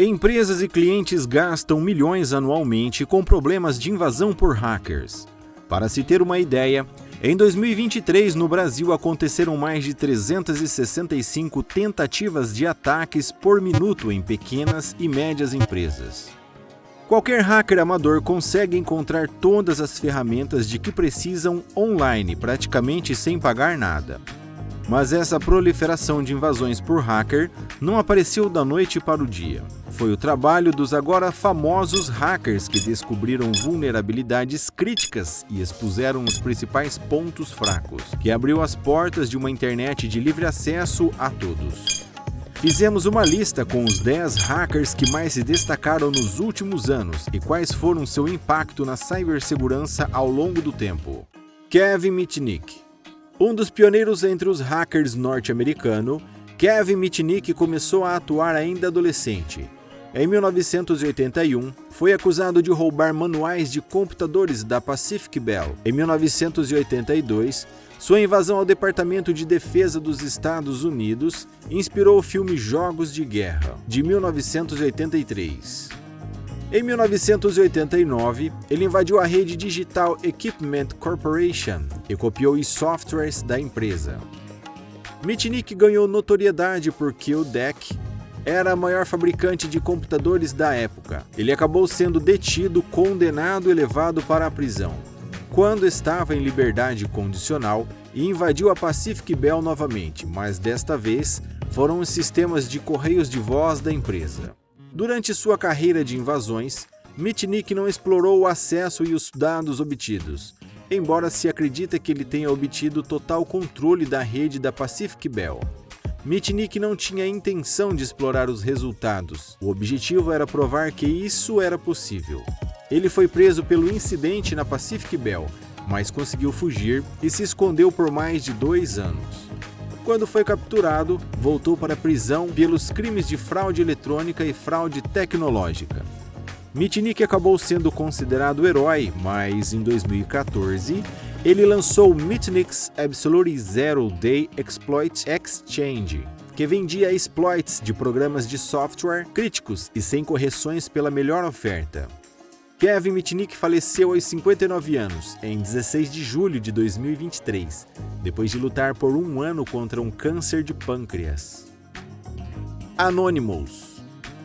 Empresas e clientes gastam milhões anualmente com problemas de invasão por hackers. Para se ter uma ideia, em 2023 no Brasil aconteceram mais de 365 tentativas de ataques por minuto em pequenas e médias empresas. Qualquer hacker amador consegue encontrar todas as ferramentas de que precisam online, praticamente sem pagar nada. Mas essa proliferação de invasões por hacker não apareceu da noite para o dia. Foi o trabalho dos agora famosos hackers que descobriram vulnerabilidades críticas e expuseram os principais pontos fracos, que abriu as portas de uma internet de livre acesso a todos. Fizemos uma lista com os 10 hackers que mais se destacaram nos últimos anos e quais foram seu impacto na cibersegurança ao longo do tempo. Kevin Mitnick. Um dos pioneiros entre os hackers norte-americanos, Kevin Mitnick começou a atuar ainda adolescente. Em 1981, foi acusado de roubar manuais de computadores da Pacific Bell. Em 1982, sua invasão ao Departamento de Defesa dos Estados Unidos inspirou o filme Jogos de Guerra, de 1983. Em 1989, ele invadiu a rede Digital Equipment Corporation e copiou os softwares da empresa. Mitnick ganhou notoriedade porque o DEC era a maior fabricante de computadores da época. Ele acabou sendo detido, condenado e levado para a prisão, quando estava em liberdade condicional, e invadiu a Pacific Bell novamente, mas desta vez foram os sistemas de correios de voz da empresa. Durante sua carreira de invasões, Mitnick não explorou o acesso e os dados obtidos, embora se acredita que ele tenha obtido total controle da rede da Pacific Bell. Mitnick não tinha intenção de explorar os resultados. O objetivo era provar que isso era possível. Ele foi preso pelo incidente na Pacific Bell, mas conseguiu fugir e se escondeu por mais de 2 anos. Quando foi capturado, voltou para a prisão pelos crimes de fraude eletrônica e fraude tecnológica. Mitnick acabou sendo considerado herói, mas em 2014, ele lançou o Mitnick's Absolute Zero Day Exploit Exchange, que vendia exploits de programas de software críticos e sem correções pela melhor oferta. Kevin Mitnick faleceu aos 59 anos, em 16 de julho de 2023, depois de lutar por 1 ano contra um câncer de pâncreas. Anonymous.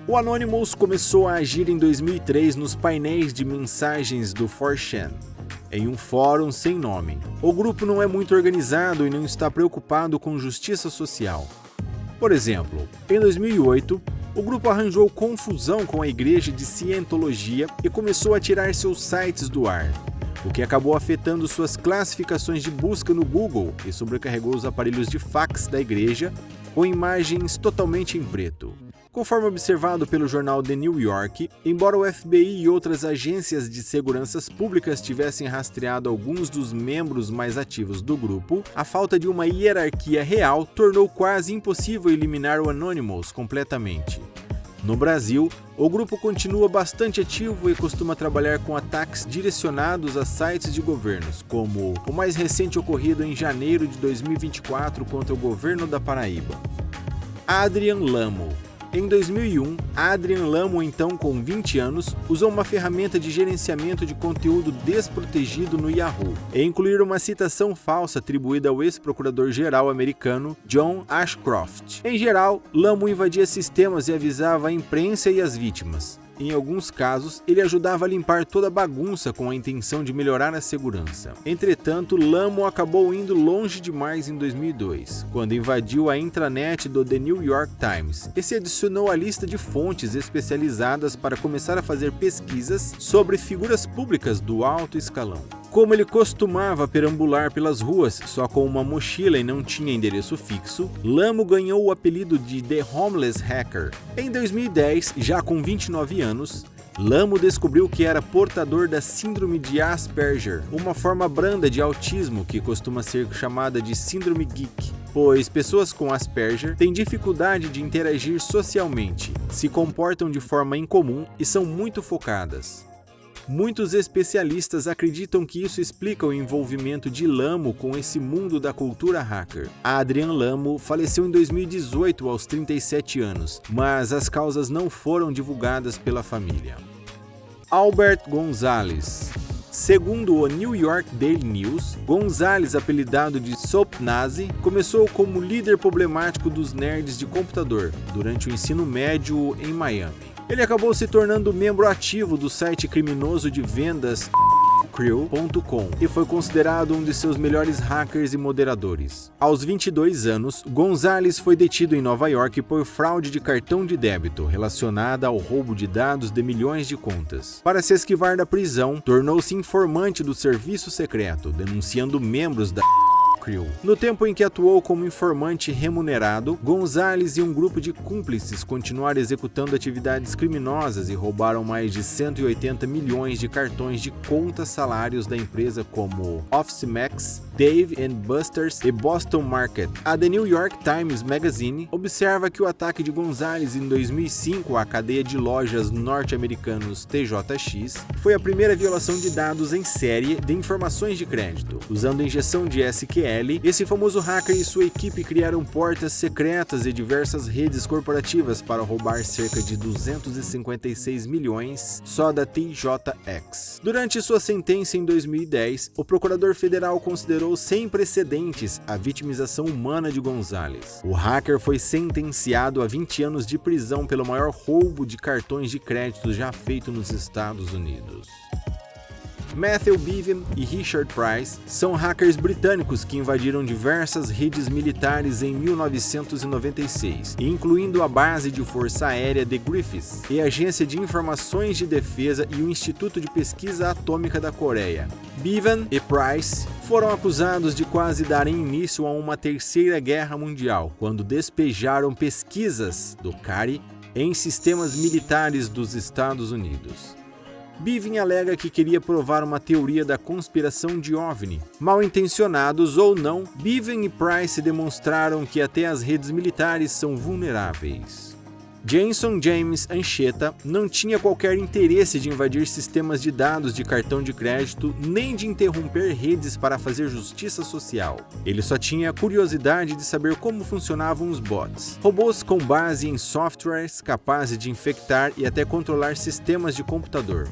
O Anonymous começou a agir em 2003 nos painéis de mensagens do 4chan, em um fórum sem nome. O grupo não é muito organizado e não está preocupado com justiça social. Por exemplo, em 2008, o grupo arranjou confusão com a igreja de Cientologia e começou a tirar seus sites do ar, o que acabou afetando suas classificações de busca no Google e sobrecarregou os aparelhos de fax da igreja com imagens totalmente em preto. Conforme observado pelo jornal The New York, embora o FBI e outras agências de seguranças públicas tivessem rastreado alguns dos membros mais ativos do grupo, a falta de uma hierarquia real tornou quase impossível eliminar o Anonymous completamente. No Brasil, o grupo continua bastante ativo e costuma trabalhar com ataques direcionados a sites de governos, como o mais recente ocorrido em janeiro de 2024 contra o governo da Paraíba. Adrian Lamo. Em 2001, Adrian Lamo, então com 20 anos, usou uma ferramenta de gerenciamento de conteúdo desprotegido no Yahoo e incluir uma citação falsa atribuída ao ex-procurador-geral americano John Ashcroft. Em geral, Lamo invadia sistemas e avisava a imprensa e as vítimas. Em alguns casos, ele ajudava a limpar toda a bagunça com a intenção de melhorar a segurança. Entretanto, Lamo acabou indo longe demais em 2002, quando invadiu a intranet do The New York Times e se adicionou à lista de fontes especializadas para começar a fazer pesquisas sobre figuras públicas do alto escalão. Como ele costumava perambular pelas ruas só com uma mochila e não tinha endereço fixo, Lamo ganhou o apelido de The Homeless Hacker. Em 2010, já com 29 anos, Lamo descobriu que era portador da síndrome de Asperger, uma forma branda de autismo que costuma ser chamada de síndrome geek, pois pessoas com Asperger têm dificuldade de interagir socialmente, se comportam de forma incomum e são muito focadas. Muitos especialistas acreditam que isso explica o envolvimento de Lamo com esse mundo da cultura hacker. Adrian Lamo faleceu em 2018 aos 37 anos, mas as causas não foram divulgadas pela família. Albert Gonzalez. Segundo o New York Daily News, Gonzalez, apelidado de Soap Nazi, começou como líder problemático dos nerds de computador durante o ensino médio em Miami. Ele acabou se tornando membro ativo do site criminoso de vendas Crew.com e foi considerado um de seus melhores hackers e moderadores. Aos 22 anos, Gonzalez foi detido em Nova York por fraude de cartão de débito relacionada ao roubo de dados de milhões de contas. Para se esquivar da prisão, tornou-se informante do serviço secreto, denunciando membros da Crew. No tempo em que atuou como informante remunerado, Gonzalez e um grupo de cúmplices continuaram executando atividades criminosas e roubaram mais de 180 milhões de cartões de contas salários da empresa como Office Max, Dave & Buster's e Boston Market. A The New York Times Magazine observa que o ataque de Gonzalez em 2005 à cadeia de lojas norte-americanos TJX foi a primeira violação de dados em série de informações de crédito. Usando injeção de SQL, esse famoso hacker e sua equipe criaram portas secretas e diversas redes corporativas para roubar cerca de 256 milhões só da TJX. Durante sua sentença em 2010, o procurador federal considerou sem precedentes a vitimização humana de Gonzalez. O hacker foi sentenciado a 20 anos de prisão pelo maior roubo de cartões de crédito já feito nos Estados Unidos. Matthew Bevan e Richard Price são hackers britânicos que invadiram diversas redes militares em 1996, incluindo a base de força aérea de Griffiths e a Agência de Informações de Defesa e o Instituto de Pesquisa Atômica da Coreia. Bevan e Price foram acusados de quase darem início a uma terceira guerra mundial, quando despejaram pesquisas do CARI em sistemas militares dos Estados Unidos. Bevan alega que queria provar uma teoria da conspiração de OVNI. Mal intencionados ou não, Bevan e Price demonstraram que até as redes militares são vulneráveis. Jason James Ancheta não tinha qualquer interesse de invadir sistemas de dados de cartão de crédito nem de interromper redes para fazer justiça social. Ele só tinha curiosidade de saber como funcionavam os bots, robôs com base em softwares capazes de infectar e até controlar sistemas de computador.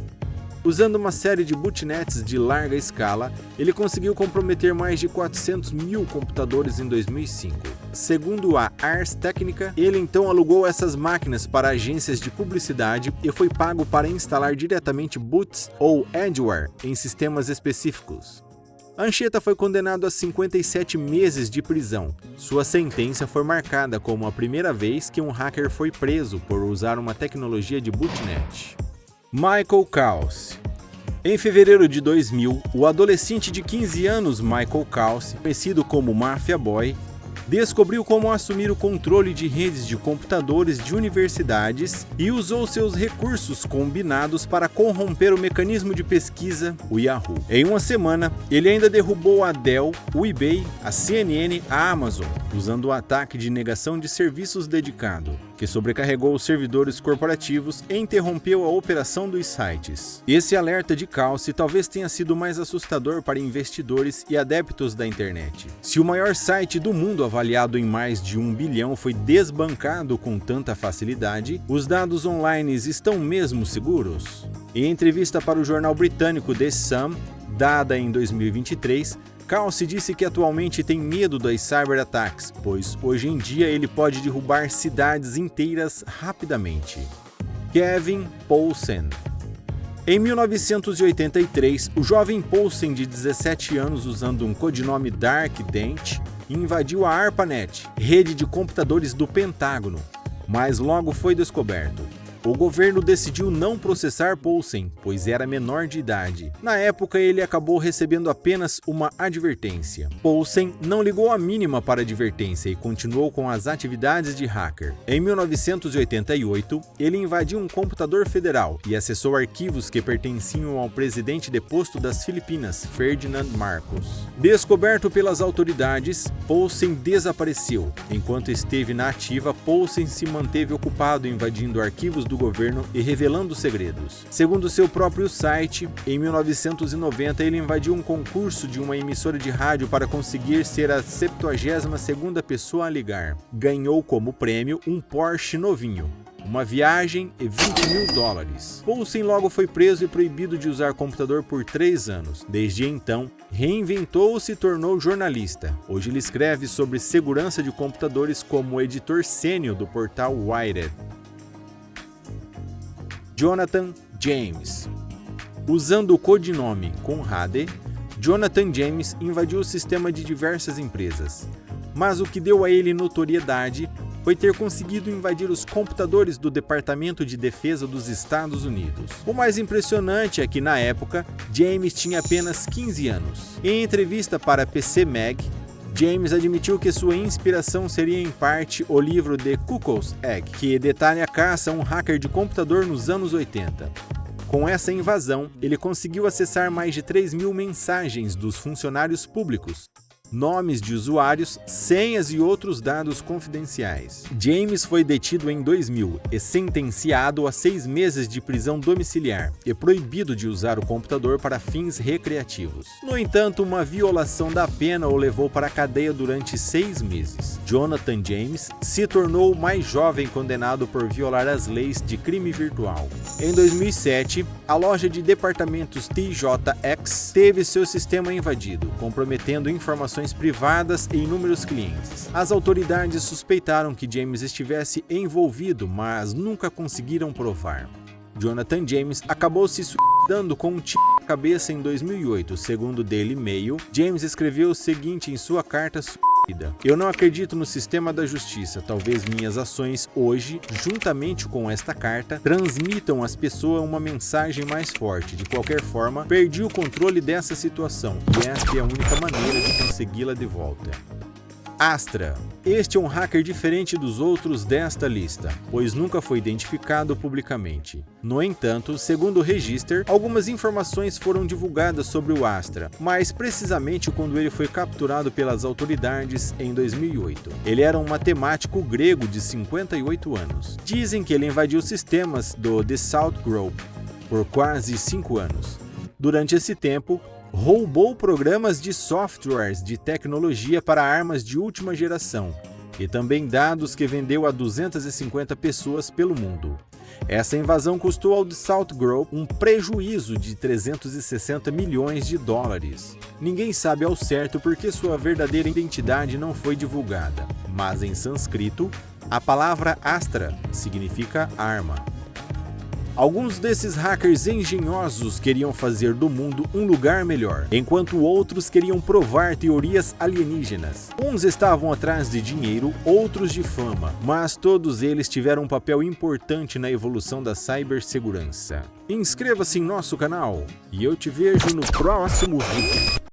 Usando uma série de botnets de larga escala, ele conseguiu comprometer mais de 400 mil computadores em 2005. Segundo a Ars Technica, ele então alugou essas máquinas para agências de publicidade e foi pago para instalar diretamente boots ou adware em sistemas específicos. Ancheta foi condenado a 57 meses de prisão. Sua sentença foi marcada como a primeira vez que um hacker foi preso por usar uma tecnologia de botnet. Michael Kause. Em fevereiro de 2000, o adolescente de 15 anos Michael Kause, conhecido como Mafia Boy, descobriu como assumir o controle de redes de computadores de universidades e usou seus recursos combinados para corromper o mecanismo de pesquisa, o Yahoo. Em uma semana, ele ainda derrubou a Dell, o eBay, a CNN, a Amazon, usando o ataque de negação de serviços dedicado, que sobrecarregou os servidores corporativos e interrompeu a operação dos sites. Esse alerta de Kause talvez tenha sido mais assustador para investidores e adeptos da internet. Se o maior site do mundo, avaliado em mais de 1 bilhão, foi desbancado com tanta facilidade, os dados online estão mesmo seguros? Em entrevista para o jornal britânico The Sun, dada em 2023, Kause disse que atualmente tem medo dos cyberataques, pois hoje em dia ele pode derrubar cidades inteiras rapidamente. Kevin Poulsen. Em 1983, o jovem Poulsen, de 17 anos, usando um codinome Dark Dent, invadiu a ARPANET, rede de computadores do Pentágono, mas logo foi descoberto. O governo decidiu não processar Poulsen, pois era menor de idade. Na época, ele acabou recebendo apenas uma advertência. Poulsen não ligou a mínima para a advertência e continuou com as atividades de hacker. Em 1988, ele invadiu um computador federal e acessou arquivos que pertenciam ao presidente deposto das Filipinas, Ferdinand Marcos. Descoberto pelas autoridades, Poulsen desapareceu. Enquanto esteve na ativa, Poulsen se manteve ocupado invadindo arquivos do do governo e revelando segredos. Segundo seu próprio site, em 1990 ele invadiu um concurso de uma emissora de rádio para conseguir ser a 72ª pessoa a ligar. Ganhou como prêmio um Porsche novinho, uma viagem e $20 mil. Poulsen logo foi preso e proibido de usar computador por 3 anos. Desde então, reinventou-se e se tornou jornalista. Hoje ele escreve sobre segurança de computadores como editor sênior do portal Wired. Jonathan James. Usando o codinome Conrade, Jonathan James invadiu o sistema de diversas empresas. Mas o que deu a ele notoriedade foi ter conseguido invadir os computadores do Departamento de Defesa dos Estados Unidos. O mais impressionante é que, na época, James tinha apenas 15 anos. Em entrevista para PC Mag, James admitiu que sua inspiração seria em parte o livro The Cuckoo's Egg, que detalha a caça a um hacker de computador nos anos 80. Com essa invasão, ele conseguiu acessar mais de 3 mil mensagens dos funcionários públicos, nomes de usuários, senhas e outros dados confidenciais. James foi detido em 2000 e sentenciado a 6 meses de prisão domiciliar e proibido de usar o computador para fins recreativos. No entanto, uma violação da pena o levou para a cadeia durante 6 meses. Jonathan James se tornou o mais jovem condenado por violar as leis de crime virtual. Em 2007, a loja de departamentos TJX teve seu sistema invadido, comprometendo informações privadas e inúmeros clientes. As autoridades suspeitaram que James estivesse envolvido, mas nunca conseguiram provar. Jonathan James acabou se suicidando com um tiro na cabeça em 2008. Segundo Daily Mail, James escreveu o seguinte em sua carta suicida: "Eu não acredito no sistema da justiça. Talvez minhas ações hoje, juntamente com esta carta, transmitam às pessoas uma mensagem mais forte. De qualquer forma, perdi o controle dessa situação e esta é a única maneira de consegui-la de volta." Astra. Este é um hacker diferente dos outros desta lista, pois nunca foi identificado publicamente. No entanto, segundo o Register, algumas informações foram divulgadas sobre o Astra, mais precisamente quando ele foi capturado pelas autoridades em 2008. Ele era um matemático grego de 58 anos. Dizem que ele invadiu sistemas do The South Group por quase 5 anos. Durante esse tempo, roubou programas de softwares de tecnologia para armas de última geração e também dados que vendeu a 250 pessoas pelo mundo. Essa invasão custou ao The South Group um prejuízo de $360 milhões. Ninguém sabe ao certo por que sua verdadeira identidade não foi divulgada, mas em sânscrito, a palavra Astra significa arma. Alguns desses hackers engenhosos queriam fazer do mundo um lugar melhor, enquanto outros queriam provar teorias alienígenas. Uns estavam atrás de dinheiro, outros de fama, mas todos eles tiveram um papel importante na evolução da cibersegurança. Inscreva-se em nosso canal e eu te vejo no próximo vídeo.